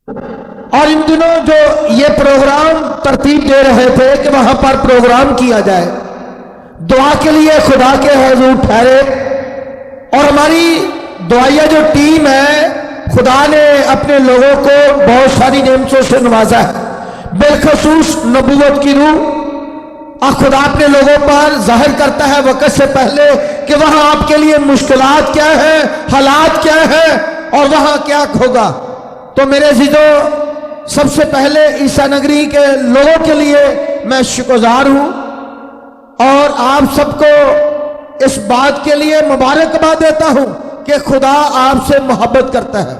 और इन दिनों जो ये प्रोग्राम तरतीब दे रहे थे कि वहां पर प्रोग्राम किया जाए, दुआ के लिए खुदा के हुजूर ठहरे। और हमारी दुआया जो टीम है, खुदा ने अपने लोगों को बहुत सारी नेमतों से नवाजा है, बिलखसूस नबूवत की रूह और खुदा अपने लोगों पर जाहिर करता है वक़्त से पहले कि वहां आपके लिए मुश्किलात क्या है, हालात क्या है और वहां क्या होगा। तो मेरे अज़ीज़ों, सबसे पहले ईसा नगरी के लोगों के लिए मैं शुक्रगुज़ार हूं और आप सबको इस बात के लिए मुबारकबाद देता हूं कि खुदा आपसे मोहब्बत करता है।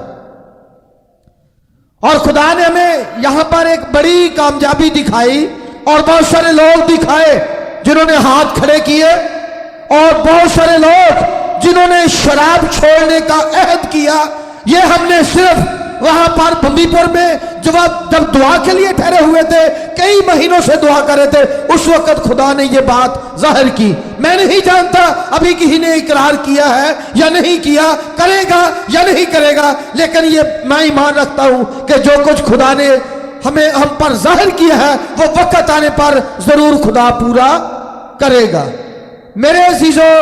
और खुदा ने हमें यहां पर एक बड़ी कामयाबी दिखाई और बहुत सारे लोग दिखाए जिन्होंने हाथ खड़े किए, और बहुत सारे लोग जिन्होंने शराब छोड़ने का अहद किया। ये हमने सिर्फ वहां पर बंदीपुर में जब दुआ के लिए ठहरे हुए थे, कई महीनों से दुआ कर रहे थे, उस वक्त खुदा ने ये बात जाहिर की। मैं नहीं जानता अभी किसी ने इकरार किया है या नहीं किया, करेगा या नहीं करेगा, लेकिन ये मैं ईमान रखता हूं कि जो कुछ खुदा ने हम पर जाहिर किया है वो वक्त आने पर जरूर खुदा पूरा करेगा। मेरे अजीजों,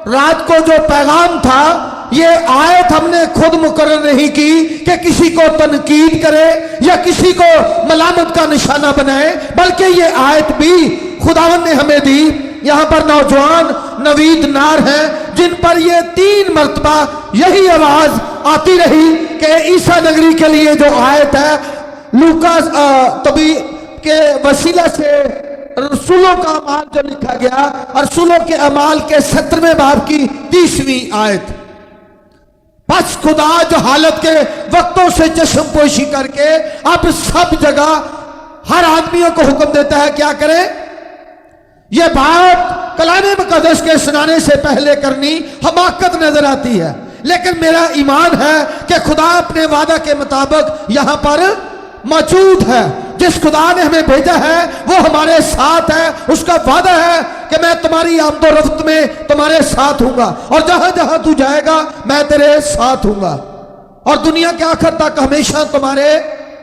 रात को जो पैगाम था, ये आयत हमने खुद मुकर्रर नहीं की कि किसी को तनकीद करे या किसी को मलामत का निशाना बनाए, बल्कि ये आयत भी खुदावन ने हमें दी। यहां पर नौजवान नवीद नार हैं जिन पर ये 3 मरतबा यही आवाज आती रही कि ईसा नगरी के लिए जो आयत है, लूका तभी के वसीला से रसूलों का अमाल जो लिखा गया, रसूलों के अमाल के 17वें बाब की 30वीं आयत। बस खुदा जो हालत के वक्तों से चश्म पोशी करके अब सब जगह हर आदमियों को हुक्म देता है क्या करे। यह बात कलामे मुकद्दस के सुनाने से पहले करनी हमाकत नजर आती है, लेकिन मेरा ईमान है कि खुदा अपने वादा के मुताबिक यहां पर मौजूद है। जिस खुदा ने हमें भेजा है वो हमारे साथ है। उसका वादा है कि मैं तुम्हारी आमदोरफ्त में तुम्हारे साथ हूंगा और जहां जहां तू जाएगा मैं तेरे साथ हूंगा और दुनिया के आखिर तक हमेशा तुम्हारे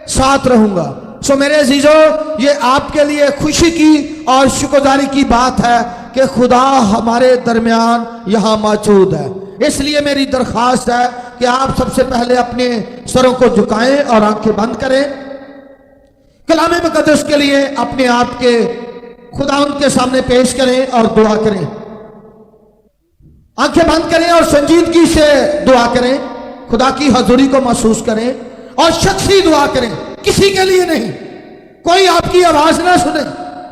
साथ रहूंगा। सो मेरे अजीजों, ये आपके लिए खुशी की और शुक्रगुजारी की बात है कि खुदा हमारे दरमियान यहां मौजूद है। इसलिए मेरी दरख्वास्त है कि आप सबसे पहले अपने सरों को झुकाएं और आंखें बंद करें। कलामे मुकद्दस के लिए अपने आप के खुदा उनके सामने पेश करें और दुआ करें। आंखें बंद करें और संजीदगी से दुआ करें, खुदा की हजूरी को महसूस करें और शख्सी दुआ करें, किसी के लिए नहीं। कोई आपकी आवाज ना सुने,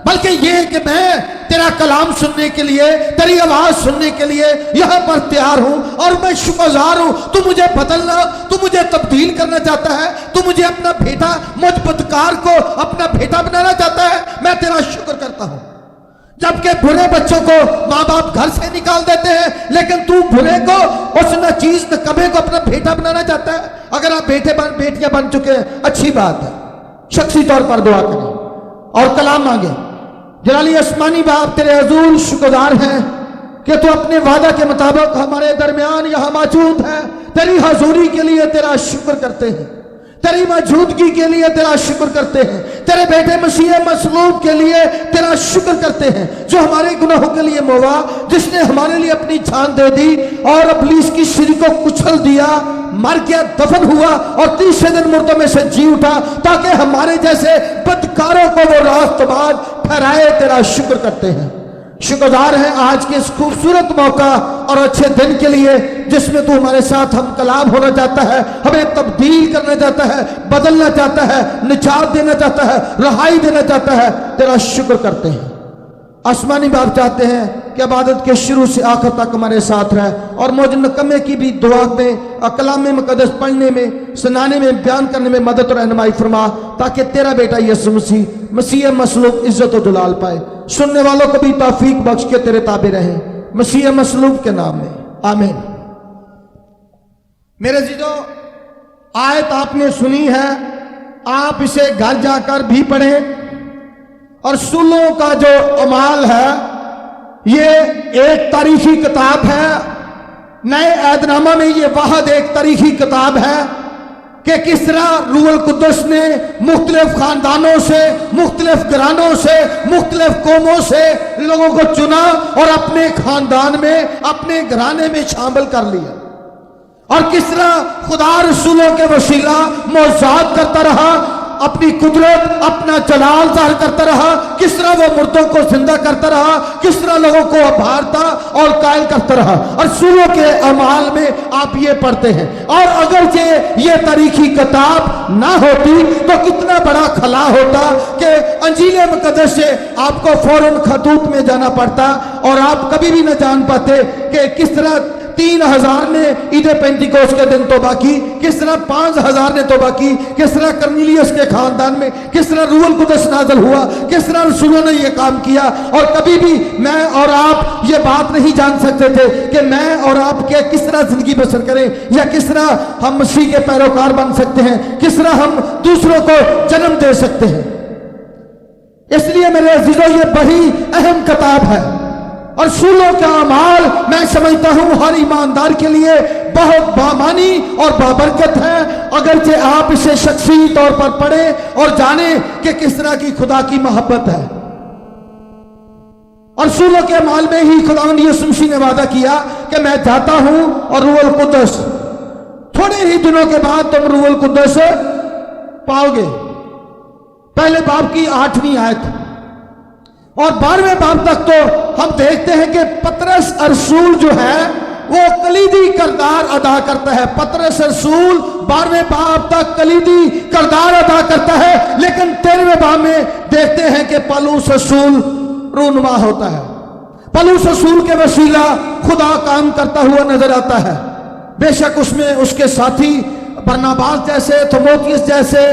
बल्कि यह कि मैं तेरा कलाम सुनने के लिए, तेरी आवाज सुनने के लिए यहां पर तैयार हूं और मैं शुक्रगुजार हूं। तू मुझे बदलना, तू मुझे तब्दील करना चाहता है, तू मुझे अपना बेटा, मुझ बदकार को अपना बेटा बनाना चाहता है। मैं तेरा शुक्र करता हूं। जबकि बुरे बच्चों को माँ बाप घर से निकाल देते हैं, लेकिन तू बुरे को, उस नचीज नकमे को अपना बेटा बनाना चाहता है। अगर आप बेटियां बन चुके हैं, अच्छी बात है, शख्सी तौर पर दुआ करें और कलाम मांगे। जलाली आसमानी बाप, तेरे हजूर शुक्रगुजार हैं कि तू अपने वादा के मुताबिक हमारे दरमियान यहां मौजूद है। तेरी हजूरी के लिए तेरा शुक्र करते हैं, तेरी मौजूदगी के लिए तेरा शुक्र करते हैं, तेरे बेटे मसीह मसलूब के लिए तेरा शुक्र करते हैं, जो हमारे गुनाहों के लिए मवा, जिसने हमारे लिए अपनी जान दे दी और इब्लीस की सिरी को कुचल दिया, मर गया, दफन हुआ और तीसरे दिन मुर्दों में से जी उठा, ताकि हमारे जैसे बदकारों को वो रास्तबाज ठहराए। तेरा शुक्र करते हैं, शुक्रगुजार हैं आज के इस खूबसूरत मौका और अच्छे दिन के लिए जिसमें तू हमारे साथ हम कलाम होना चाहता है, हमें तब्दील करना चाहता है, बदलना चाहता है, निजात देना चाहता है, रहाई देना चाहता है। तेरा शुक्र करते हैं। आसमानी बाप चाहते हैं कि इबादत के शुरू से आखिर तक हमारे साथ रहे और मौज नकमे की भी दुआ में, कलाम मुकद्दस पढ़ने में, सुनाने में, बयान करने में मदद और रहनुमाई फरमा, ताकि तेरा बेटा यीशु मसीह मसलूब इज्जत और जलाल पाए। सुनने वालों को भी तौफीक बख्श के तेरे ताबे रहे, मसीह मसलूब के नाम में, आमीन। मेरे जीजो, आयत आपने सुनी है, आप इसे घर जाकर भी पढ़ें। और रसूलों का जो अमाल है, ये एक तारीखी किताब है। नए ऐदनामा में ये वाहद एक तारीखी किताब है कि किस तरह रूहुल कुद्दस ने मुख्तलिफ खानदानों से, मुख्तलिफ घरानों से, मुख्तलिफ कौमों से लोगों को चुना और अपने खानदान में, अपने घराने में शामिल कर लिया। और किस तरह खुदा रसूलों के वसीला मौजूद करता रहा, अपनी कुदरत, अपना जलाल जाहिर करता रहा, किस तरह वो मुर्दों को जिंदा करता रहा, किस तरह लोगों को उभारता और कायल करता रहा। और रसूलों के अमाल में आप ये पढ़ते हैं। और अगर ये तारीखी किताब ना होती तो कितना बड़ा खला होता कि अंजील मुकद्दस से आपको फौरन खतूत में जाना पड़ता और आप कभी भी ना जान पाते कि किस तरह 3000 ने ईद पेंटिकोस के दिन तौबा की, किस तरह 5000 ने तौबा की, किस तरह कर्नेलियस के खानदान में किस तरह रूहुल कुद्दस नाज़िल हुआ, किस तरह रसूलों ने यह काम किया। और कभी भी मैं और आप ये बात नहीं जान सकते थे कि मैं और आप क्या किस तरह जिंदगी बसर करें, या किस तरह हम मसीह के पैरोकार बन सकते हैं, किस तरह हम दूसरों को जन्म दे सकते हैं। इसलिए मेरे अजीजों, ये बड़ी अहम किताब है और रसूलों का अमाल मैं समझता हूं हर ईमानदार के लिए बहुत बामानी और बाबरकत है, अगरचे आप इसे शख्सी तौर पर पढ़ें और जाने कि किस तरह की खुदा की मोहब्बत है। और रसूलों के अमाल में ही खुदा यीशु मसीह ने वादा किया कि मैं जाता हूं और रूहुल कुद्दस, थोड़े ही दिनों के बाद तुम रूहुल कुद्दस पाओगे। पहले बाब की 8वीं आयत और 12वें बाब तक तो हम देखते हैं कि पतरस रसूल जो है वो कलीदी किरदार अदा करता है। पतरस रसूल 12वें बाब तक कलीदी किरदार अदा करता है, लेकिन 13वें बाब में देखते हैं कि पौलुस रसूल रूनुमा होता है। पौलुस रसूल के वसीला खुदा काम करता हुआ नजर आता है। बेशक उसमें उसके साथी बरनबास जैसे, थिमोथियुस जैसे,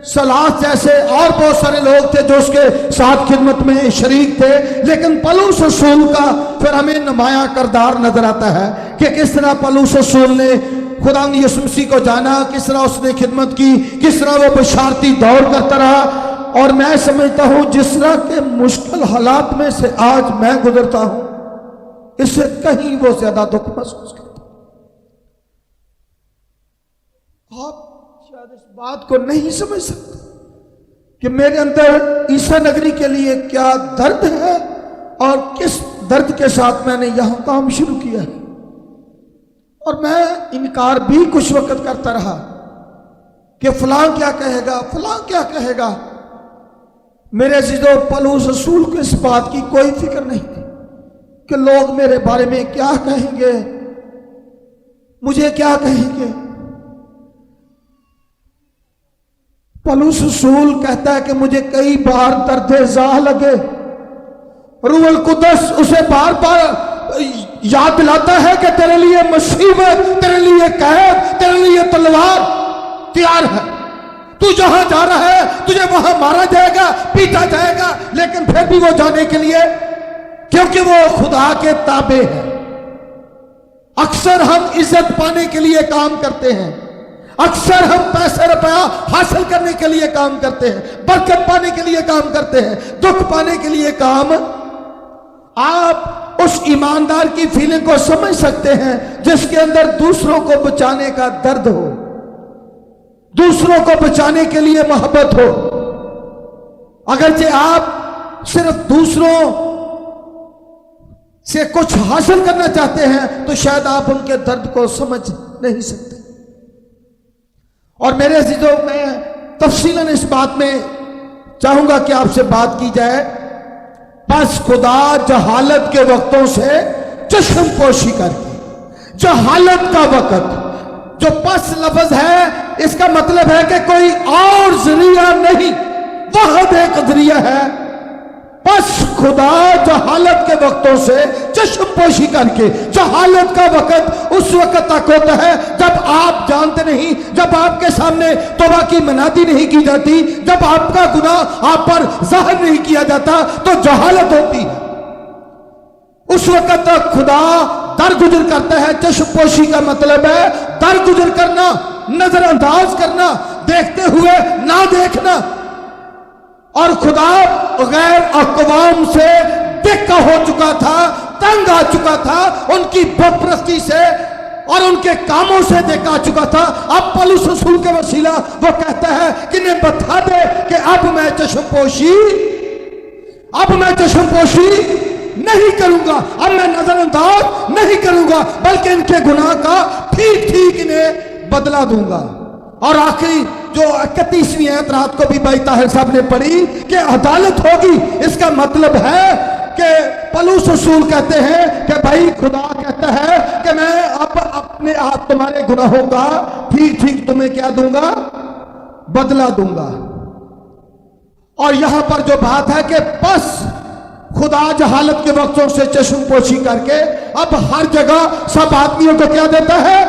सलास जैसे और बहुत सारे लोग थे जो उसके साथ खिदमत में शरीक थे, लेकिन पौलुस रसूल का फिर हमें नुमाया किरदार नजर आता है कि किस तरह पौलुस रसूल ने खुदा यीशु मसीह को जाना, किस तरह उसने खिदमत की, किस तरह वो बशारती दौड़ करता रहा। और मैं समझता हूं जिस तरह के मुश्किल हालात में से आज मैं गुजरता हूं, इससे कहीं वो ज्यादा दुख महसूस करता। आप शायद इस बात को नहीं समझ सकते कि मेरे अंदर ईसा नगरी के लिए क्या दर्द है और किस दर्द के साथ मैंने यहां काम शुरू किया है। और मैं इनकार भी कुछ वक्त करता रहा कि फलां क्या कहेगा, फलां क्या कहेगा। मेरे अजीजों, पौलुस रसूल को इस बात की कोई फिक्र नहीं थी कि लोग मेरे बारे में क्या कहेंगे, मुझे क्या कहेंगे। पौलुस रसूल कहता है कि मुझे कई बार दर्द ज़ाह लगे। रूहुल कुद्दस उसे बार बार याद दिलाता है कि तेरे लिए मुसीबत, तेरे लिए कैद, तेरे लिए तलवार तैयार है। तू जहां जा रहा है तुझे वहां मारा जाएगा, पीटा जाएगा, लेकिन फिर भी वो जाने के लिए, क्योंकि वो खुदा के ताबे है। अक्सर हम इज्जत पाने के लिए काम करते हैं, अक्सर हम पैसे रुपया हासिल करने के लिए काम करते हैं, बरकत पाने के लिए काम करते हैं, दुख पाने के लिए काम। आप उस ईमानदार की फीलिंग को समझ सकते हैं जिसके अंदर दूसरों को बचाने का दर्द हो, दूसरों को बचाने के लिए मोहब्बत हो। अगरचे आप सिर्फ दूसरों से कुछ हासिल करना चाहते हैं तो शायद आप उनके दर्द को समझ नहीं सकते। और मेरे अजीजों, मैं तफसीलन इस बात में चाहूंगा कि आपसे बात की जाए। बस खुदा जहालत के वक्तों से चश्म पोशी करके, जहालत का वक्त, जो पस लफ्ज है इसका मतलब है कि कोई और जरिया नहीं, वह एक जरिया है। बस खुदा जहालत के वक्तों से चश्म पोशी करके, जहालत का वक्त उस वक्त तक होता है जब आप जानते नहीं, जब आपके सामने तौबा की मनादी नहीं की जाती, जब आपका गुनाह आप पर जाहिर नहीं किया जाता, तो जहालत होती है। उस वक्त तक खुदा दरगुजर करता है। चश्म पोशी का मतलब है दरगुजर करना, नजरअंदाज करना, देखते हुए ना देखना। और खुदा गैर अक़वाम से दिक्का हो चुका था, तंग आ चुका था, उनकी बदप्रस्ती से और उनके कामों से देखा चुका था। अब पौलुस रसूल के वसीला वो कहता है कि ने बता दे कि अब मैं चश्मपोशी नहीं करूंगा, अब मैं नजरअंदाज नहीं करूंगा, बल्कि इनके गुनाह का ठीक ठीक इन्हें बदला दूंगा। और आखिरी जो 31वीं आयत रात को भी भाई ताहिर साहब ने पढ़ी कि अदालत होगी, इसका मतलब है कि पौलुस रसूल कहते हैं कि भाई खुदा कहता है कि मैं अब अपने आप तुम्हारे गुनाहों का ठीक ठीक तुम्हें क्या दूंगा, बदला दूंगा। और यहां पर जो बात है कि बस खुदा जहालत के वक्तों से चश्मपोशी करके अब हर जगह सब आदमियों को क्या देता है।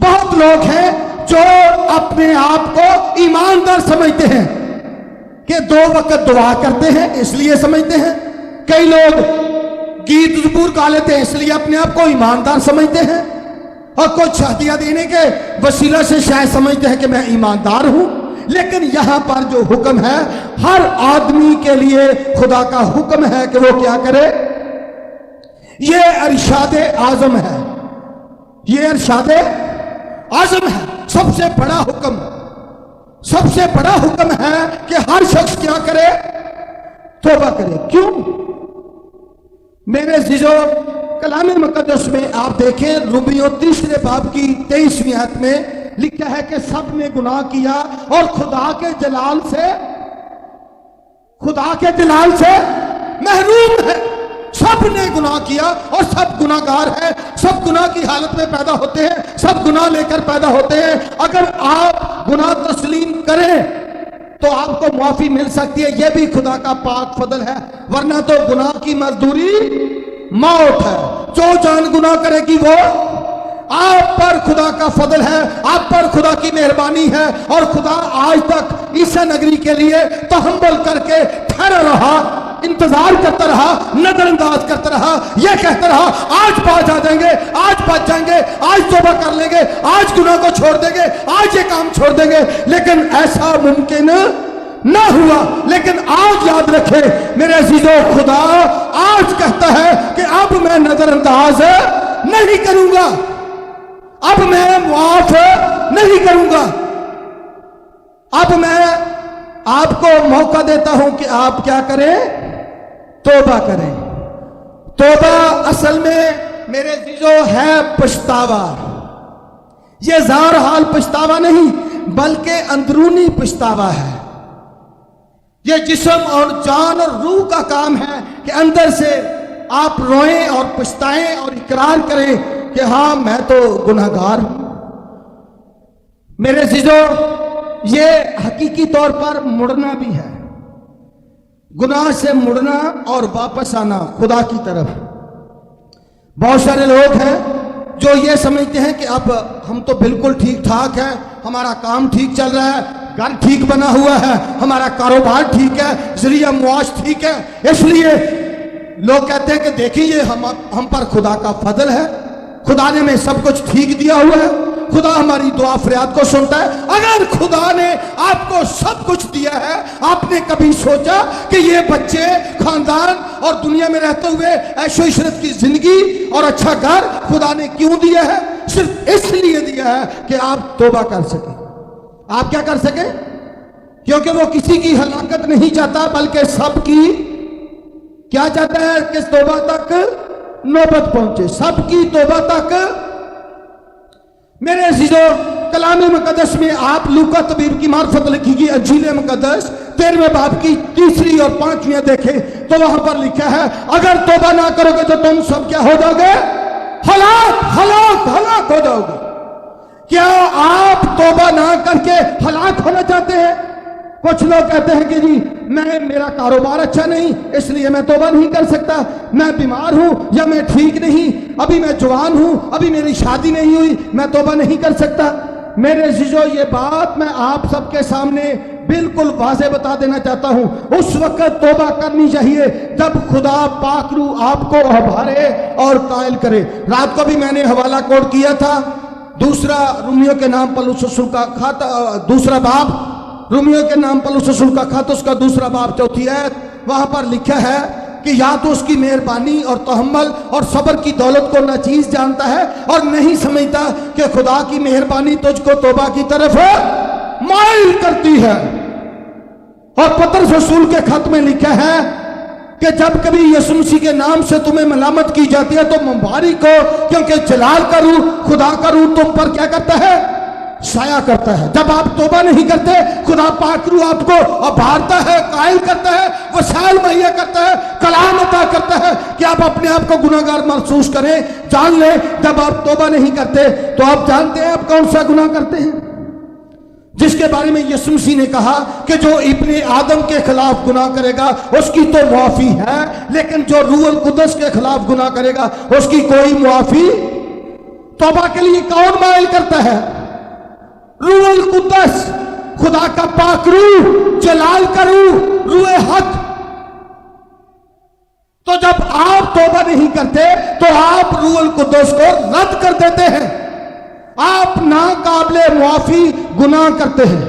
बहुत लोग हैं जो अपने आप को ईमानदार समझते हैं कि 2 वक्त दुआ करते हैं इसलिए समझते हैं। कई लोग गीत ज़बूर गा लेते हैं इसलिए अपने आप को ईमानदार समझते हैं, और कुछ हदिया देने के वसीला से शायद समझते हैं कि मैं ईमानदार हूं। लेकिन यहां पर जो हुक्म है हर आदमी के लिए खुदा का हुक्म है कि वो क्या करे। ये इरशाद आजम है, ये इरशाद आजम है। सबसे बड़ा हुक्म है कि हर शख्स क्या करे, तौबा करे। क्यों? मेरे जीजो कलाम मुकद्दस में आप देखें रोमियो 3 बाब की 23वीं आयत में लिखा है कि सब ने गुनाह किया और खुदा के जलाल से महरूम है। सब ने गुनाह किया और सब गुनाहगार है, सब गुनाह की हालत में पैदा होते हैं, सब गुनाह लेकर पैदा होते हैं। अगर आप गुनाह तस्लीम करें तो आपको माफी मिल सकती है, यह भी खुदा का पाक फजल है, वरना तो गुनाह की मजदूरी मौत है। जो जान गुनाह करेगी वो आप पर खुदा का फजल है, आप पर खुदा की मेहरबानी है। और खुदा आज तक ईसा नगरी के लिए तहम्मुल करके ठहरा रहा, इंतजार करता रहा, नजरअंदाज करता रहा, यह कहता रहा आज बाज आ जाएंगे, आज बच जाएंगे, आज तौबा कर लेंगे, आज गुनाह को छोड़ देंगे, आज ये काम छोड़ देंगे। लेकिन ऐसा मुमकिन ना हुआ। लेकिन आज याद रखे मेरे अजीजों, खुदा आज कहता है कि अब मैं नजरअंदाज नहीं करूंगा, अब मैं माफ नहीं करूंगा। अब मैं आपको मौका देता हूं कि आप क्या करें, तौबा करें। तौबा असल में मेरे जीजो है पछतावा। यह ज़ाहिर हाल पछतावा नहीं बल्कि अंदरूनी पछतावा है। यह जिस्म और जान और रूह का काम है कि अंदर से आप रोएं और पछताएं और इकरार करें कि हाँ मैं तो गुनहगार हूं। मेरे जीजो, ये हकीकी तौर पर मुड़ना भी है, गुनाह से मुड़ना और वापस आना खुदा की तरफ। बहुत सारे लोग हैं जो ये समझते हैं कि अब हम तो बिल्कुल ठीक ठाक है, हमारा काम ठीक चल रहा है, घर ठीक बना हुआ है, हमारा कारोबार ठीक है, जरिया मुआश ठीक है, इसलिए लोग कहते हैं कि देखिए हम पर खुदा का फजल है, खुदा ने हमें सब कुछ ठीक दिया हुआ है, खुदा हमारी दुआ फरियाद को सुनता है। अगर खुदा ने आपको सब कुछ दिया है, आपने कभी सोचा कि ये बच्चे, खानदान और दुनिया में रहते हुए ऐशो इशरत की जिंदगी और अच्छा घर खुदा ने क्यों दिया है? सिर्फ इसलिए दिया है कि आप तौबा कर सके। आप क्या कर सके? क्योंकि वो किसी की हलाकत नहीं चाहता बल्कि सबकी क्या चाहता है कि तौबा तक नौबत पहुंचे, सबकी तौबा तक। मेरे अजीजों, कलाम मुकद्दस में आप लूका तबीब की मार्फत लिखी गई अंजील मुकद्दस 13वें बाब की 3 और 5 देखें तो वहां पर लिखा है अगर तौबा ना करोगे तो तुम सब क्या हो जाओगे? हलाक हो जाओगे। क्या आप तौबा ना करके हलाक होना चाहते हैं? कुछ लोग कहते हैं कि जी मेरा कारोबार अच्छा नहीं इसलिए मैं तौबा नहीं कर सकता, मैं बीमार हूं या मैं ठीक नहीं, अभी मैं जवान हूं, अभी मेरी शादी नहीं हुई, मैं तौबा नहीं कर सकता। मेरे अजीजों, ये बात मैं आप सबके सामने बिल्कुल वाज़ेह बता देना चाहता हूं। उस वक्त तौबा करनी चाहिए जब खुदा पाक रूह आपको उभारे और कायल करे। रात को भी मैंने हवाला कोट किया था, दूसरा रोमियो के नाम पौलुस रसूल का खत, दूसरा बाब रोमियो के नाम पौलुस रसूल का खत, उसका दूसरा बाब 4 आयत, वहां पर लिखा है कि या तो उसकी मेहरबानी और तहम्मुल और सब्र की दौलत को नाचीज जानता है और नहीं समझता कि खुदा की मेहरबानी तुझको तौबा की तरफ माइल करती है। और पतरस रसूल के खत में लिखा है कि जब कभी यीशु मसीह के नाम से तुम्हें मलामत की जाती है तो मुबारक हो, क्योंकि जलाल का रूह, खुदा का रूह तुम पर क्या करता है? साया करता है। जब आप तौबा नहीं करते, खुदा पाक रूह आपको उभारता है, कायल करता है, वसाइल मुहैया करता है, कलाम अता करता है कि आप अपने आप को गुनाहगार महसूस करें। जान ले, जब आप तौबा नहीं करते तो आप जानते हैं आप कौन सा गुनाह करते हैं, जिसके बारे में यीशु मसीह ने कहा कि जो इब्ने आदम के खिलाफ गुनाह करेगा उसकी तो मुआफी है, लेकिन जो रूहुल कुद्दस के खिलाफ गुनाह करेगा उसकी कोई मुआफी। तौबा के लिए कौन माइल करता है? रूहुल कुद्दस, खुदा का पाक रूह, जलाल का रूह, रूह हक। तो जब आप तौबा नहीं करते तो आप रूहुल कुद्दस को रद्द कर देते हैं, आप नाकाबिले मुआफी गुनाह करते हैं।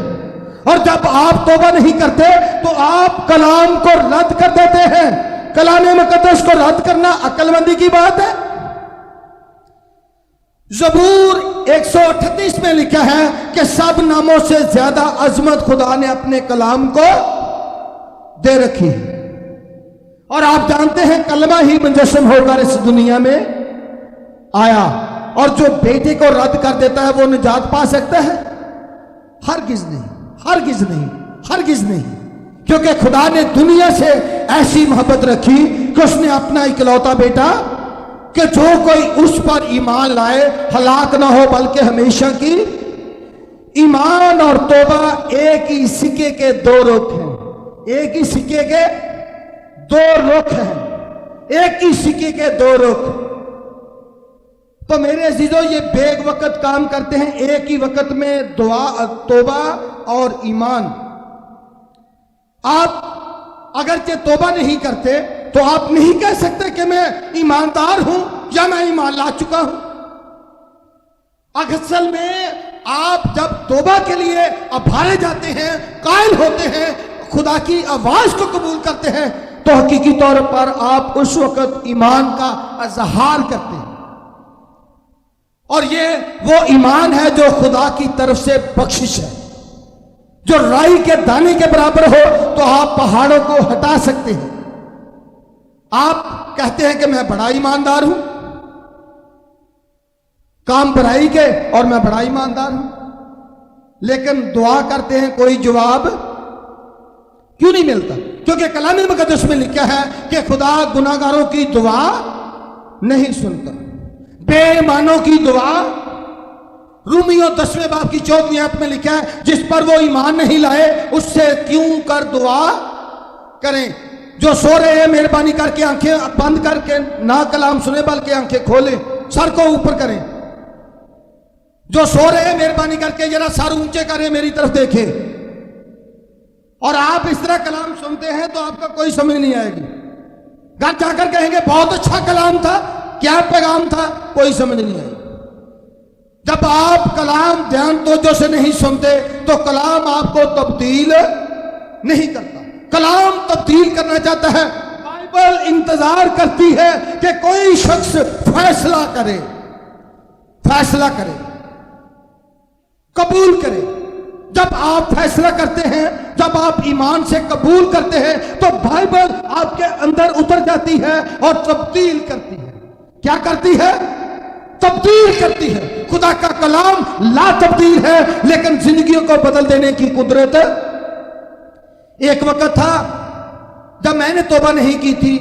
और जब आप तौबा नहीं करते तो आप कलाम को रद्द कर देते हैं। कलाम मुकद्दस को रद्द करना अक्लमंदी की बात है। ज़बूर 138 में लिखा है कि सब नामों से ज्यादा अजमत खुदा ने अपने कलाम को दे रखी है। और आप जानते हैं कलमा ही मुजस्सम होकर इस दुनिया में आया, और जो बेटे को रद्द कर देता है वो निजात पा सकता है? हरगिज नहीं, हरगिज नहीं, हरगिज नहीं। क्योंकि खुदा ने दुनिया से ऐसी मोहब्बत रखी कि उसने अपना इकलौता बेटा, कि जो कोई उस पर ईमान लाए हलाक ना हो बल्कि हमेशा की। ईमान और तौबा एक ही सिक्के के दो रुख हैं, एक ही सिक्के के दो रुख हैं, एक ही सिक्के के दो रुख। तो मेरे अजीजों, ये बेग वक्त काम करते हैं, एक ही वक्त में दुआ, तौबा और ईमान। आप अगरचे तौबा नहीं करते तो आप नहीं कह सकते कि मैं ईमानदार हूं या मैं ईमान ला चुका हूं। असल में आप जब तौबा के लिए अभारे जाते हैं, कायल होते हैं, खुदा की आवाज को कबूल करते हैं, तो हकीकी तौर पर आप उस वक्त ईमान का इजहार करते हैं। और ये वो ईमान है जो खुदा की तरफ से बख्शिश है, जो राई के दाने के बराबर हो तो आप पहाड़ों को हटा सकते हैं। आप कहते हैं कि मैं बड़ा ईमानदार हूं, काम बुराई के, और मैं बड़ा ईमानदार हूं, लेकिन दुआ करते हैं कोई जवाब क्यों नहीं मिलता? क्योंकि कलाम मुकद्दस में लिखा है कि खुदा गुनाहगारों की दुआ नहीं सुनता, बेईमानों की दुआ। रूमियों 10वें बाब की 14वीं आयत में लिखा है, जिस पर वो ईमान नहीं लाए उससे क्यों कर दुआ करें। जो सो रहे हैं मेहरबानी करके आंखें बंद करके ना कलाम सुने बल्कि आंखें खोलें, सर को ऊपर करें। जो सो रहे हैं मेहरबानी करके जरा सर ऊंचे करें, मेरी तरफ देखें। और आप इस तरह कलाम सुनते हैं तो आपका कोई समझ नहीं आएगी। घर जाकर कहेंगे बहुत अच्छा कलाम था, क्या पैगाम था, कोई समझ नहीं आएगी। जब आप कलाम ध्यान तवज्जो से नहीं सुनते तो कलाम आपको तब्दील नहीं करता। कलाम तब्दील करना चाहता है। बाइबल इंतजार करती है कि कोई शख्स फैसला करे, फैसला करे, कबूल करे। जब आप फैसला करते हैं, जब आप ईमान से कबूल करते हैं तो बाइबल आपके अंदर उतर जाती है और तब्दील करती है। क्या करती है? तब्दील करती है। खुदा का कलाम ला तब्दील है, लेकिन जिंदगियों को बदल देने की कुदरत। एक वक्त था जब मैंने तौबा नहीं की थी,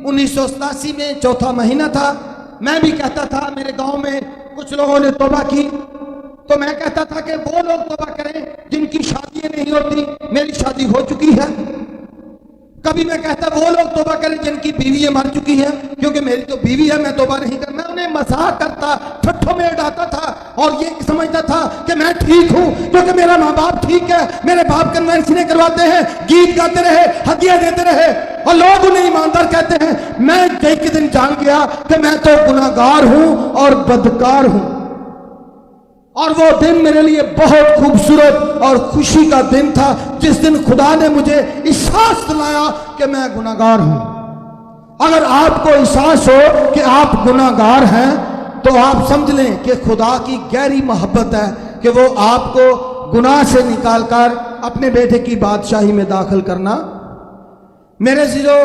1987 में चौथा महीना था। मैं भी कहता था, मेरे गांव में कुछ लोगों ने तौबा की तो मैं कहता था कि वो लोग तौबा करें जिनकी शादियां नहीं होती, मेरी शादी हो चुकी है। कभी मैं कहता वो लोग तौबा करें जिनकी बीवियां मर चुकी हैं, क्योंकि मेरी तो बीवी है, मैं तौबा नहीं करना। उन्हें मजाक करता, ठट्ठों में उड़ाता था और ये समझता था कि मैं ठीक हूं क्योंकि मेरा माँ बाप ठीक है, मेरे बाप कन्वेंशनें करवाते हैं, गीत गाते रहे, हदिया देते रहे, और लोग उन्हें ईमानदार कहते हैं। मैं एक दिन जान गया कि मैं तो गुनाहगार हूं और बदकार हूं। और वो दिन मेरे लिए बहुत खूबसूरत और खुशी का दिन था, जिस दिन खुदा ने मुझे एहसास दिलाया कि मैं गुनाहगार हूं। अगर आपको एहसास हो कि आप गुनाहगार हैं तो आप समझ लें कि खुदा की गहरी मोहब्बत है कि वो आपको गुनाह से निकालकर अपने बेटे की बादशाही में दाखिल करना। मेरे जीरो,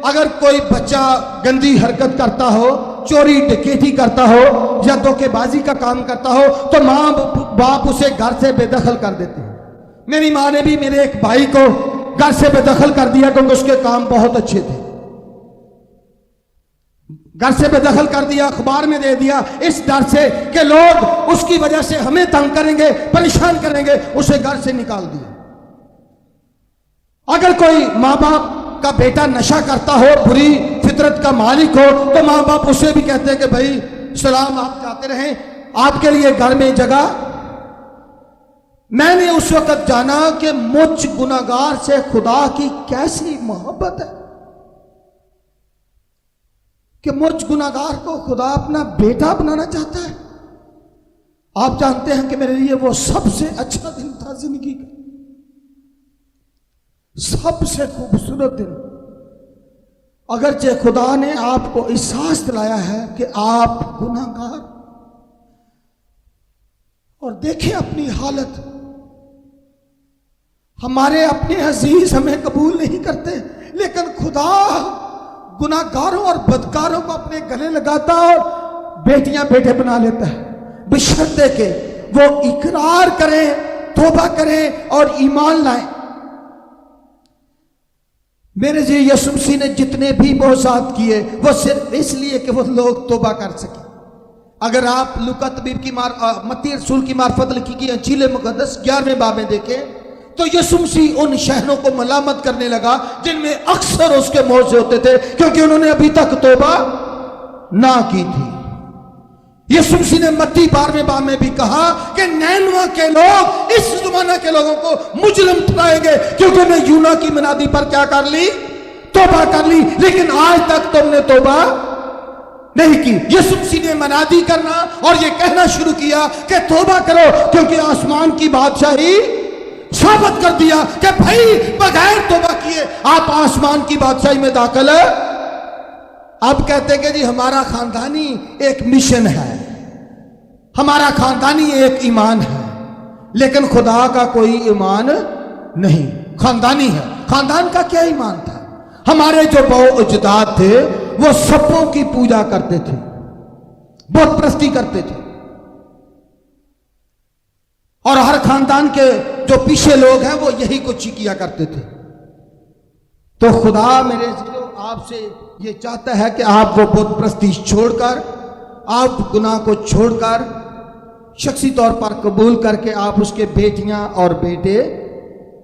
अगर कोई बच्चा गंदी हरकत करता हो, चोरी डकैती करता हो या धोखेबाजी का काम करता हो तो माँ बाप उसे घर से बेदखल कर देते हैं। मेरी माँ ने भी मेरे एक भाई को घर से बेदखल कर दिया क्योंकि उसके काम बहुत अच्छे थे। घर से बेदखल कर दिया, अखबार में दे दिया, इस डर से कि लोग उसकी वजह से हमें तंग करेंगे, परेशान करेंगे, उसे घर से निकाल दिया। अगर कोई माँ बाप का बेटा नशा करता हो, बुरी फितरत का मालिक हो, तो माँ बाप उसे भी कहते हैं कि भाई सलाम, आप जाते रहें, आपके लिए घर में जगह। मैंने उस वक्त जाना कि मुझ गुनाहगार से खुदा की कैसी मोहब्बत है कि मुझ गुनाहगार को खुदा अपना बेटा बनाना चाहता है। आप जानते हैं कि मेरे लिए वो सबसे अच्छा दिन था जिंदगी का, सबसे खूबसूरत दिन। अगरचे खुदा ने आपको एहसास दिलाया है कि आप गुनाहगार, और देखें अपनी हालत। हमारे अपने अजीज हमें कबूल नहीं करते, लेकिन खुदा गुनाहगारों और बदकारों को अपने गले लगाता और बेटियां बेटे बना लेता है, बशर्ते के वो इकरार करें, तौबा करें और ईमान लाएं। मेरे जी यीशु मसीह ने जितने भी मौज़ात किए वो सिर्फ इसलिए कि वो लोग तौबा कर सके। अगर आप लूका तबीब की मत्ती रसूल की मार्फत लिखी गई इंजील मुक़द्दस 11वें बाब में देखें तो यीशु मसीह उन शहरों को मलामत करने लगा जिनमें अक्सर उसके मौजे होते थे, क्योंकि उन्होंने अभी तक तौबा ना की थी। यीशु मसीह ने मत्ती 12वें बाब में भी कहा कि नैनवा के लोग इस जमाना के लोगों को मुजरिम ठहराएंगे क्योंकि उन्होंने यूना की मनादी पर क्या कर ली, तौबा कर ली, लेकिन आज तक तुमने तौबा नहीं की। यीशु मसीह ने मनादी करना और ये कहना शुरू किया कि तौबा करो, क्योंकि आसमान की बादशाही साबित कर दिया कि भाई बगैर तौबा किए आप आसमान की बादशाही में दाखिल है। अब कहते हैं कि जी हमारा खानदानी एक मिशन है, हमारा खानदानी एक ईमान है, लेकिन खुदा का कोई ईमान नहीं, खानदानी है। खानदान का क्या ईमान था? हमारे जो अजदाद थे वो सप्पों की पूजा करते थे, बुत परस्ती करते थे, और हर खानदान के जो पीछे लोग हैं वो यही कुछ किया करते थे। तो खुदा मेरे आपसे ये चाहता है कि आप वो बुत परस्ती छोड़कर, आप गुनाह को छोड़कर शख्सी तौर पर कबूल करके आप उसके बेटियां और बेटे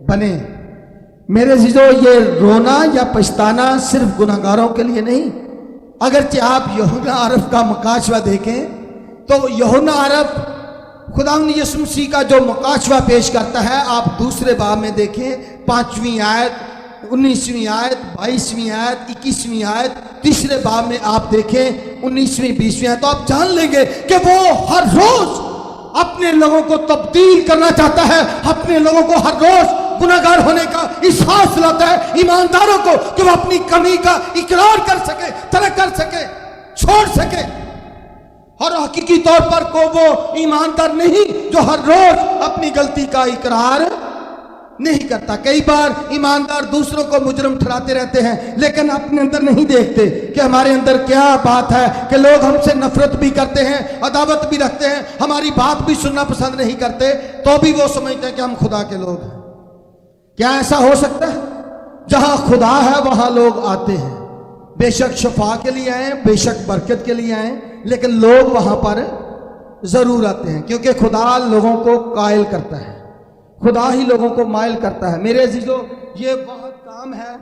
बने। मेरे जीजो, ये रोना या पछताना सिर्फ गुनाहगारों के लिए नहीं। अगरचे आप यूहन्ना अरफ का मुकाशवा देखें तो यूहन्ना अरफ खुदावंद यीशु मसीह का जो मुकाशवा पेश करता है, आप दूसरे बाब में देखें 5वीं आयत, 19वीं आयत, 22वीं आयत, 21वीं आयत, तीसरे बाब में आप देखें 19वीं 20वीं आयत, तो आप जान लेंगे कि वो हर रोज अपने लोगों को तब्दील करना चाहता है, अपने लोगों को हर रोज गुनाहगार होने का एहसास लाता है, ईमानदारों को, कि वो अपनी कमी का इकरार कर सके, तरक कर सके, छोड़ सके। और हकीकी तौर पर को वो ईमानदार नहीं जो हर रोज अपनी गलती का इकरार नहीं करता। कई बार ईमानदार दूसरों को मुजरिम ठहराते रहते हैं, लेकिन अपने अंदर नहीं देखते कि हमारे अंदर क्या बात है कि लोग हमसे नफरत भी करते हैं, अदावत भी रखते हैं, हमारी बात भी सुनना पसंद नहीं करते, तो भी वो समझते हैं कि हम खुदा के लोग हैं। क्या ऐसा हो सकता है? जहां खुदा है वहां लोग आते हैं, बेशक शफा के लिए आए, बेशक बरकत के लिए आए, लेकिन लोग वहां पर जरूर आते हैं, क्योंकि खुदा लोगों को कायल करता है, खुदा ही लोगों को मायल करता है। मेरे अजीजों, ये बहुत काम है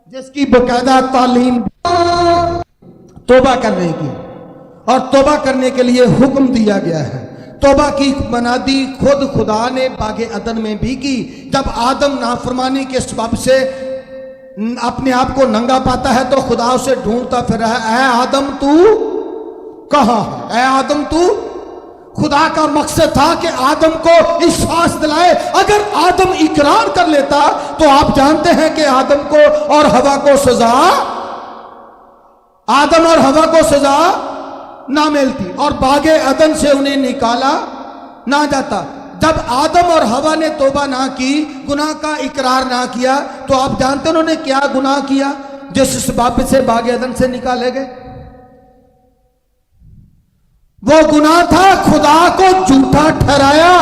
जिसकी बाकायदा तालीम तौबा करने की, और तौबा करने के लिए हुक्म दिया गया है। तौबा की मनादी खुद खुदा ने बागे अदन में भी की, जब आदम नाफरमानी के सबब से अपने आप को नंगा पाता है तो खुदा उसे ढूंढता फिर रहा है, ऐ आदम तू कहां है, ऐ आदम तू। खुदा का मकसद था कि आदम को एहसास दिलाए। अगर आदम इकरार कर लेता तो आप जानते हैं कि आदम को और हवा को सजा आदम और हवा को सजा ना मिलती और बागे अदन से उन्हें निकाला ना जाता। जब आदम और हवा ने तौबा ना की, गुनाह का इकरार ना किया, तो आप जानते हैं उन्होंने क्या गुनाह किया जिस सबब से बागे अदन से निकाले गए? वो गुनाह था खुदा को झूठा ठहराया।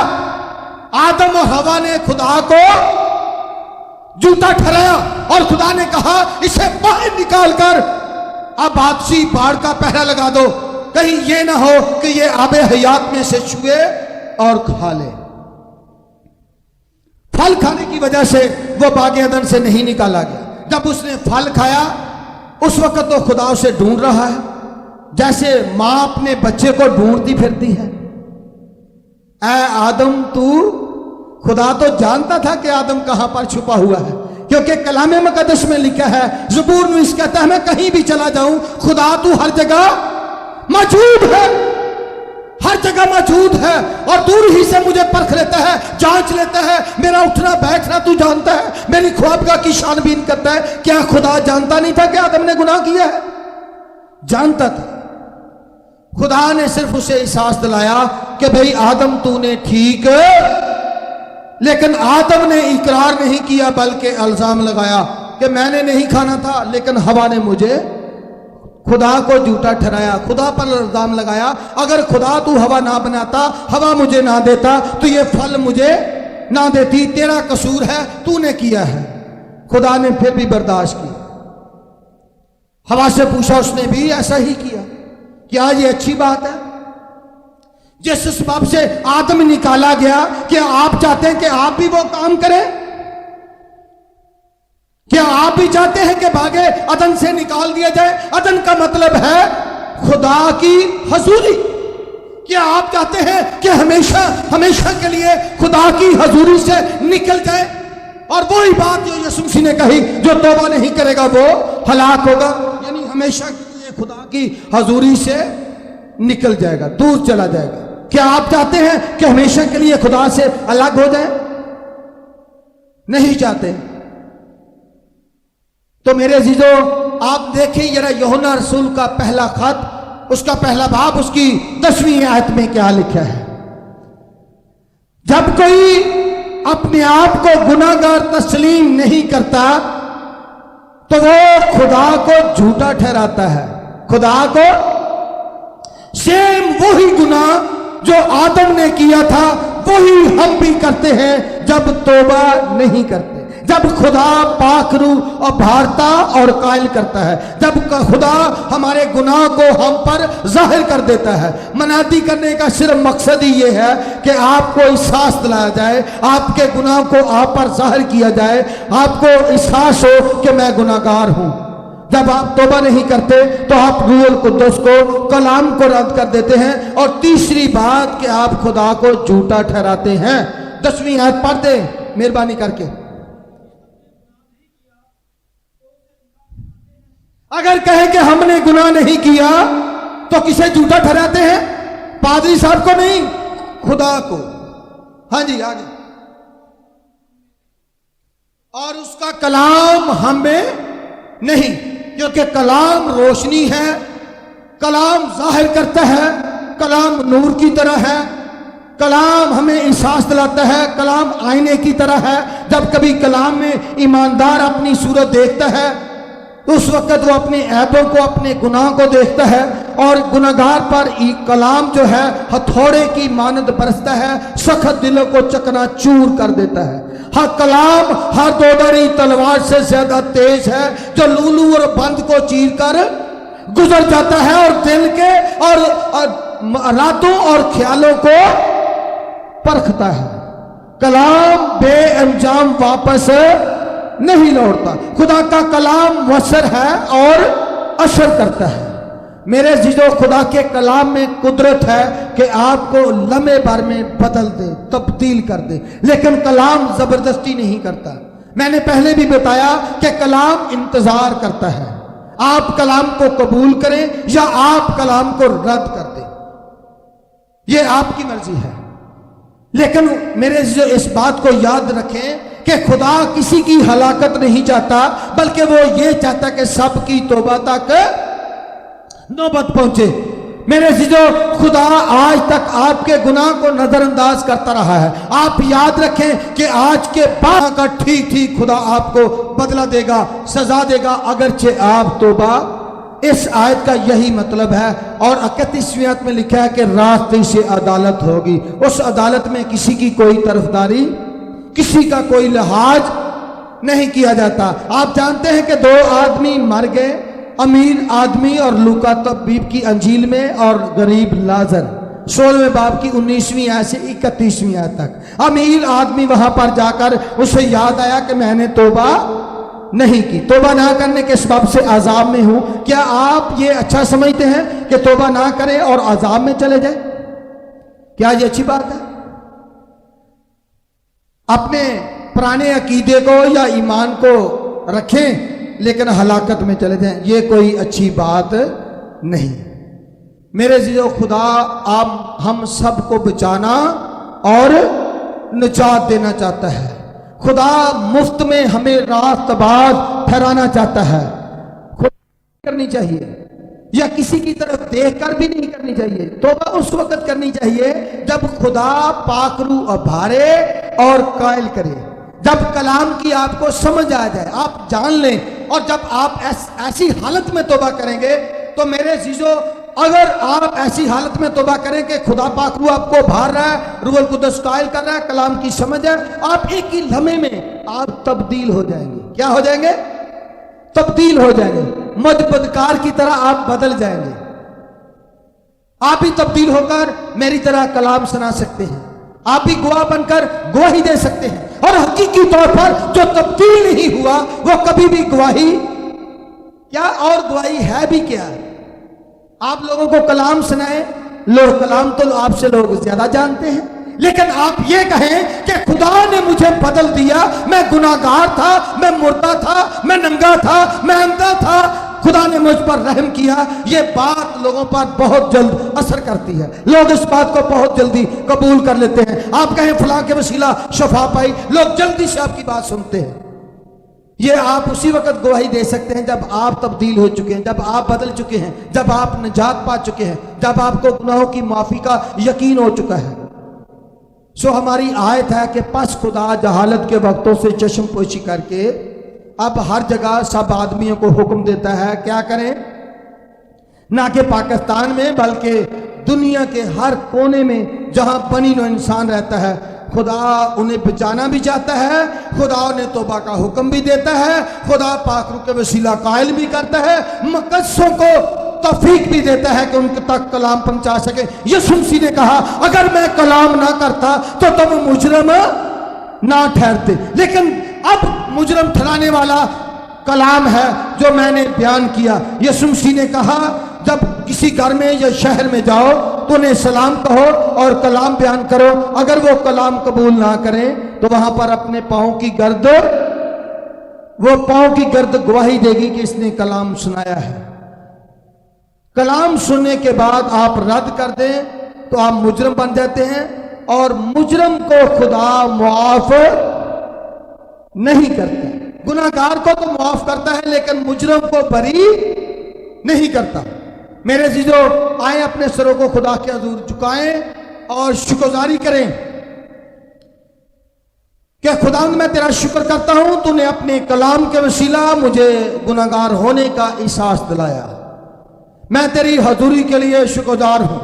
आदम और हवा ने खुदा को झूठा ठहराया और खुदा ने कहा इसे बाहर निकाल कर अब आपसी बाढ़ का पहरा लगा दो, कहीं ये ना हो कि ये आबे हयात में से छुए और खा ले। फल खाने की वजह से वो बागे अदन से नहीं निकाला गया। जब उसने फल खाया उस वक्त तो खुदा उसे ढूंढ रहा है, जैसे मां अपने बच्चे को ढूंढती फिरती है। ऐ आदम तू, खुदा तो जानता था कि आदम कहां पर छुपा हुआ है, क्योंकि कलामे मुकद्दस में लिखा है, ज़बूर में इस कहता है मैं कहीं भी चला जाऊं खुदा तू हर जगह मौजूद है, हर जगह मौजूद है और दूर ही से मुझे परख लेता है, जांच लेता है, मेरा उठना बैठना तू जानता है, मेरी ख्वाबगाह की छानबीन करता है। क्या खुदा जानता नहीं था कि आदम ने गुनाह किया है? जानता था। खुदा ने सिर्फ उसे एहसास दिलाया कि भाई आदम तूने ठीक, लेकिन आदम ने इकरार नहीं किया बल्कि इल्जाम लगाया कि मैंने नहीं खाना था, लेकिन हवा ने मुझे, खुदा को झूठा ठहराया, खुदा पर इल्जाम लगाया। अगर खुदा तू हवा ना बनाता, हवा मुझे ना देता, तो ये फल मुझे ना देती, तेरा कसूर है, तूने किया है। खुदा ने फिर भी बर्दाश्त किया। हवा से पूछा, उसने भी ऐसा ही किया। क्या ये अच्छी बात है? जिस सबब से आदम निकाला गया, क्या आप चाहते हैं कि आप भी वो काम करें? क्या आप भी चाहते हैं कि बागे अदन से निकाल दिया जाए? अदन का मतलब है खुदा की हजूरी। क्या आप चाहते हैं कि हमेशा हमेशा के लिए खुदा की हजूरी से निकल जाए? और वही बात जो यीशु मसीह ने कही, जो तौबा नहीं करेगा वो हलाक होगा, यानी हमेशा के लिए खुदा की हजूरी से निकल जाएगा, दूर चला जाएगा। क्या आप चाहते हैं कि हमेशा के लिए खुदा से अलग हो जाए? नहीं चाहते। तो मेरे अजीजों, आप देखें जरा यूहन्ना रसूल का पहला खत, उसका पहला बाब, उसकी 10वीं आयत में क्या लिखा है। जब कोई अपने आप को गुनाहगार तस्लीम नहीं करता तो वो खुदा को झूठा ठहराता है। खुदा को सेम वही गुनाह जो आदम ने किया था वही हम भी करते हैं जब तौबा नहीं करते। जब खुदा पाकरू और भारता और कायल करता है, जब खुदा हमारे गुनाह को हम पर जाहिर कर देता है। मनादी करने का सिर्फ मकसद ही ये है कि आपको एहसास दिलाया जाए, आपके गुनाह को आप पर जाहिर किया जाए, आपको एहसास हो कि मैं गुनाहगार हूं। जब आप तौबा नहीं करते तो आप रूहुल कुद्दुस को, कलाम को रद्द कर देते हैं। और तीसरी बात कि आप खुदा को झूठा ठहराते हैं। 10वीं आयत पढ़ दे मेहरबानी करके। अगर कहे कि हमने गुनाह नहीं किया तो किसे झूठा ठहराते हैं? पादरी साहब को नहीं, खुदा को। हाँ जी, आगे। और उसका कलाम हमें नहीं, क्योंकि कलाम रोशनी है, कलाम जाहिर करता है, कलाम नूर की तरह है, कलाम हमें एहसास दिलाता है, कलाम आईने की तरह है। जब कभी कलाम में ईमानदार अपनी सूरत देखता है तो उस वक्त वो अपने ऐबों को, अपने गुनाह को देखता है और गुनाहगार पर कलाम जो है हथौड़े की मानद बरसता है, सख्त दिलों को चकनाचूर कर देता है। हाँ, कलाम हर दोधारी तलवार से ज्यादा तेज है, जो लूलू और बंद को चीर कर गुजर जाता है और दिल के और रातों और ख्यालों को परखता है। कलाम बेअंजाम वापस नहीं लौटता। खुदा का कलाम मुअस्सर है और असर करता है। मेरे अजीजों, खुदा के कलाम में कुदरत है कि आपको लम्हे भर में बदल दे, तब्दील कर दे, लेकिन कलाम जबरदस्ती नहीं करता। मैंने पहले भी बताया कि कलाम इंतजार करता है, आप कलाम को कबूल करें या आप कलाम को रद्द कर दें, यह आपकी मर्जी है। लेकिन मेरे अजीजों, इस बात को याद रखें कि खुदा किसी की हलाकत नहीं चाहता, बल्कि वो ये चाहता कि सबकी तौबा तक नौबत पहुंचे। मेरे जीजो, खुदा आज तक आपके गुनाह को नजरअंदाज करता रहा है। आप याद रखें कि आज के बाद का ठीक ठीक खुदा आपको बदला देगा, सजा देगा, अगरचे आप तौबा। इस आयत का यही मतलब है। और 31वीं आयत में लिखा है कि रास्ते से अदालत होगी। उस अदालत में किसी की कोई तरफदारी, किसी का कोई लिहाज नहीं किया जाता। आप जानते हैं कि 2 आदमी मर गए, अमीर आदमी और लूका तबीब की अंजील में, और गरीब लाजर 16वें बाब की 19वीं आयत से 31वीं आयत तक। अमीर आदमी वहां पर जाकर उसे याद आया कि मैंने तौबा नहीं की, तौबा ना करने के सबब से अजाब में हूं। क्या आप ये अच्छा समझते हैं कि तौबा ना करें और अजाब में चले जाए? क्या ये अच्छी बात है? अपने पुराने अकीदे को या ईमान को रखें लेकिन हलाकत में चले जाएं, ये कोई अच्छी बात नहीं। मेरे जीजो, खुदा आप हम सबको बचाना और निजात देना चाहता है। खुदा मुफ्त में हमें रास्तबाज ठहराना चाहता है। खुदा करनी चाहिए या किसी की तरफ देखकर भी नहीं करनी चाहिए। तौबा उस वक्त करनी चाहिए जब खुदा पाकरू अभारे और कायल करे, जब कलाम की आपको समझ आ जाए, आप जान लें। और जब आप ऐसी हालत में तौबा करेंगे तो मेरे जीजो, अगर आप ऐसी हालत में तौबा करें कि खुदा पाकरू आपको भार रहा है, रूहुल कुद्दस कायल कर रहा है, कलाम की समझ है, आप एक ही लम्हे में आप तब्दील हो जाएंगे। क्या हो जाएंगे? तब्दील हो जाएंगे। मजबदकार की तरह आप बदल जाएंगे। आप ही तब्दील होकर मेरी तरह कलाम सुना सकते हैं। आप भी गवाह बनकर गवाही दे सकते हैं। और हकीकी तौर पर जो तब्दील नहीं हुआ वो कभी भी गवाही क्या, और गवाही है भी क्या? आप लोगों को कलाम सुनाए, लोग कलाम तो आपसे लोग ज्यादा जानते हैं, लेकिन आप ये कहें कि खुदा ने मुझे बदल दिया, मैं गुनाहगार था, मैं मुर्दा था, मैं नंगा था, मैं अंधा था, खुदा ने मुझ पर रहम किया, ये बात लोगों पर बहुत जल्द असर करती है। लोग इस बात को बहुत जल्दी कबूल कर लेते हैं। आप कहें फलां के वसीला शफा पाई, लोग जल्दी से आपकी बात सुनते हैं। ये आप उसी वक्त गवाही दे सकते हैं जब आप तब्दील हो चुके हैं, जब आप बदल चुके हैं, जब आप निजात पा चुके हैं, जब आपको गुनाहों की माफी का यकीन हो चुका है। सो हमारी आयत है कि पस खुदा जहालत के वक्तों से चश्म पोशी करके अब हर जगह सब आदमियों को हुक्म देता है क्या करें, ना कि पाकिस्तान में बल्कि दुनिया के हर कोने में जहां बनी नो इंसान रहता है, खुदा उन्हें बचाना भी चाहता है, खुदा उन्हें तौबा का हुक्म भी देता है, खुदा पाकरू के वसीला कायल भी करता है, मुकद्दसों को तौफीक भी देता है कि उनके तक कलाम पहुंचा सके। यीशु मसीह ने कहा अगर मैं कलाम ना करता तो तुम मुजरम ना ठहरते, लेकिन अब मुजरम ठहराने वाला कलाम है जो मैंने बयान किया। यीशु मसीह ने कहा जब किसी घर में या शहर में जाओ तो उन्हें सलाम कहो और कलाम बयान करो, अगर वो कलाम कबूल ना करें तो वहां पर अपने पांव की गर्द, वो पांव की गर्द गवाही देगी कि इसने कलाम सुनाया है। कलाम सुनने के बाद आप रद्द कर दें तो आप मुजरम बन जाते हैं, और मुजरम को खुदा मुआफ नहीं करता। गुनाहगार को तो मुआफ करता है लेकिन मुजरम को बरी नहीं करता। मेरे जीजो, आए अपने सरों को खुदा के हजूर झुकाएं और शुक्रगुजारी करें कि खुदा मैं तेरा शुक्र करता हूं, तूने अपने कलाम के वसीला मुझे गुनाहगार होने का एहसास दिलाया। मैं तेरी हजूरी के लिए शुक्रगुजार हूं।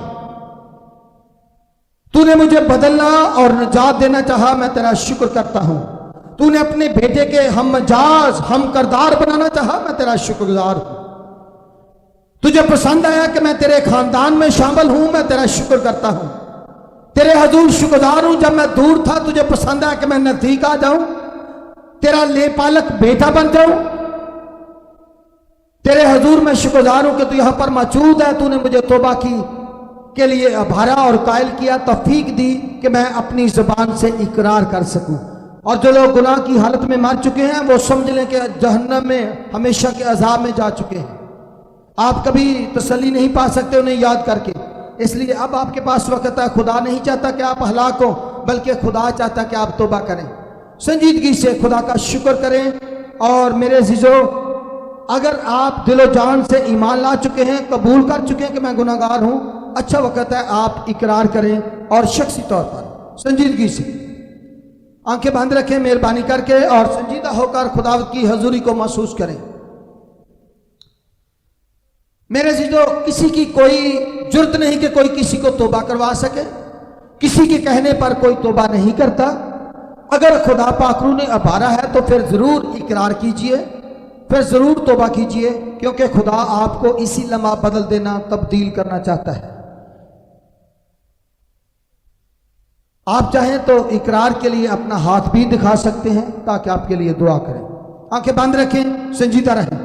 तूने मुझे बदलना और निजात देना चाहा, मैं तेरा शुक्र करता हूं। तूने अपने बेटे के हम मजाज हम करदार बनाना चाहा, मैं तेरा शुक्रगुजार हूं। तुझे पसंद आया कि मैं तेरे खानदान में शामिल हूं, मैं तेरा शुक्र करता हूं। तेरे हजूर शुक्रगुजार हूं, जब मैं दूर था तुझे पसंद आया कि मैं नजदीक आ जाऊं, तेरा ले पालक बेटा बन जाऊं। तेरे हजूर मैं शुक्रगुजार हूं कि तू यहां पर मौजूद है। तूने मुझे तौबा की के लिए अभारा और कायल किया, तौफीक दी कि मैं अपनी जुबान से इकरार कर सकूं। और जो लोग गुनाह की हालत में मर चुके हैं वो समझ लें कि जहन्नम में हमेशा के अजाब में जा चुके हैं। आप कभी तसल्ली नहीं पा सकते उन्हें याद करके, इसलिए अब आपके पास वक्त है। खुदा नहीं चाहता कि आप हलाक हो, बल्कि खुदा चाहता कि आप तौबा करें, संजीदगी से खुदा का शुक्र करें। और मेरे जीजो, अगर आप दिलो जान से ईमान ला चुके हैं, कबूल कर चुके हैं कि मैं गुनाहगार हूं, अच्छा वक्त है आप इकरार करें और शख्सी तौर पर संजीदगी से आंखें बंद रखें मेहरबानी करके और संजीदा होकर खुदा की हजूरी को महसूस करें। मेरे अजीजों, किसी की कोई जुर्त नहीं कि कोई किसी को तौबा करवा सके, किसी के कहने पर कोई तौबा नहीं करता। अगर खुदा पाकरू ने अबारा है तो फिर जरूर इकरार कीजिए, फिर जरूर तौबा कीजिए, क्योंकि खुदा आपको इसी लम्हा बदल देना, तब्दील करना चाहता है। आप चाहें तो इकरार के लिए अपना हाथ भी दिखा सकते हैं ताकि आपके लिए दुआ करें। आंखें बंद रखें, संजीदा रहें।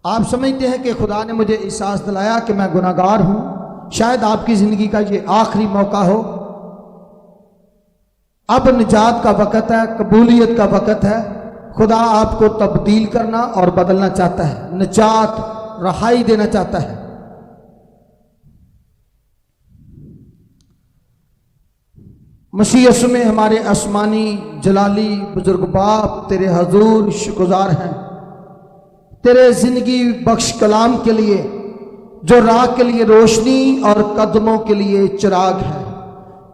आप समझते हैं कि खुदा ने मुझे एहसास दिलाया कि मैं गुनाहगार हूं। शायद आपकी जिंदगी का ये आखिरी मौका हो। अब निजात का वक़्त है, कबूलियत का वक़्त है। खुदा आपको तब्दील करना और बदलना चाहता है, निजात रहाई देना चाहता है। मसीह यीशु में हमारे आसमानी जलाली बुजुर्ग बाप तेरे हजूर शुक्रगुजार हैं, तेरे जिंदगी बख्श कलाम के लिए, जो राह के लिए रोशनी और कदमों के लिए चिराग है।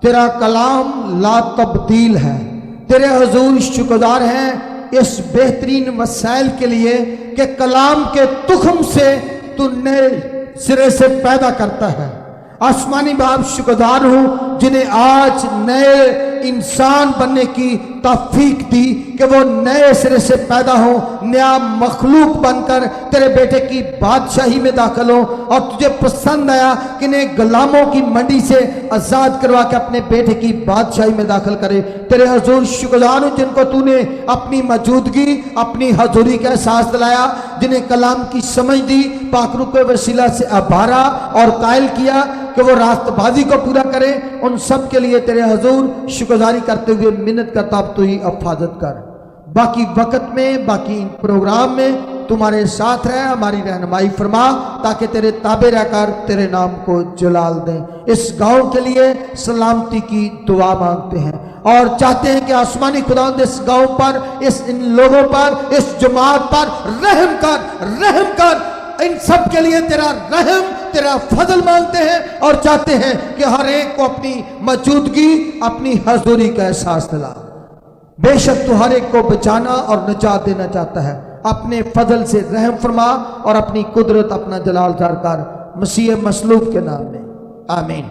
तेरा कलाम ला तब्दील है। तेरे हजूर शुक्रगुजार हैं इस बेहतरीन वसाइल के लिए कि कलाम के तुखम से तू नए सिरे से पैदा करता है। आसमानी बाप शुक्रगुजार हूं जिन्हें आज नए इंसान बनने की तौफीक दी कि वो नए सिरे से पैदा हो, नया मखलूक बनकर तेरे बेटे की बादशाही में दाखिल हो। और तुझे पसंद आया कि इन्हें गुलामों की मंडी से आज़ाद करवा के अपने बेटे की बादशाही में दाखिल करे। तेरे हजूर शुक्रगुजार हूं जिनको तूने अपनी मौजूदगी, अपनी हजूरी का एहसास दिलाया, जिन्हें कलाम की समझ दी, पाकरू के वसीला से आभारा और कायल किया कि वो रास्तबाजी को पूरा करें। उन सब के लिए तेरे हजूर शुक्रगुजारी करते हुए मिन्नत करता, अब तू ही हिफाजत कर। बाकी वक्त में, बाकी प्रोग्राम में तुम्हारे साथ रहे, हमारी रहनुमाई फरमा, ताकि तेरे ताबे रहकर तेरे नाम को जलाल दें। इस गांव के लिए सलामती की दुआ मांगते हैं और चाहते हैं कि आसमानी खुदावंद इस गांव पर, इन लोगों पर, इस जमात पर रहम कर। इन सब के लिए तेरा रहम, तेरा फजल मांगते हैं और चाहते हैं कि हर एक को अपनी मौजूदगी, अपनी हजूरी का एहसास दिला। बेशक तू हर एक को बचाना और निजात देना चाहता है। अपने फजल से रहम फरमा और अपनी कुदरत, अपना जलाल ज़ाहिर कर, मसीह मसलूब के नाम में, आमीन।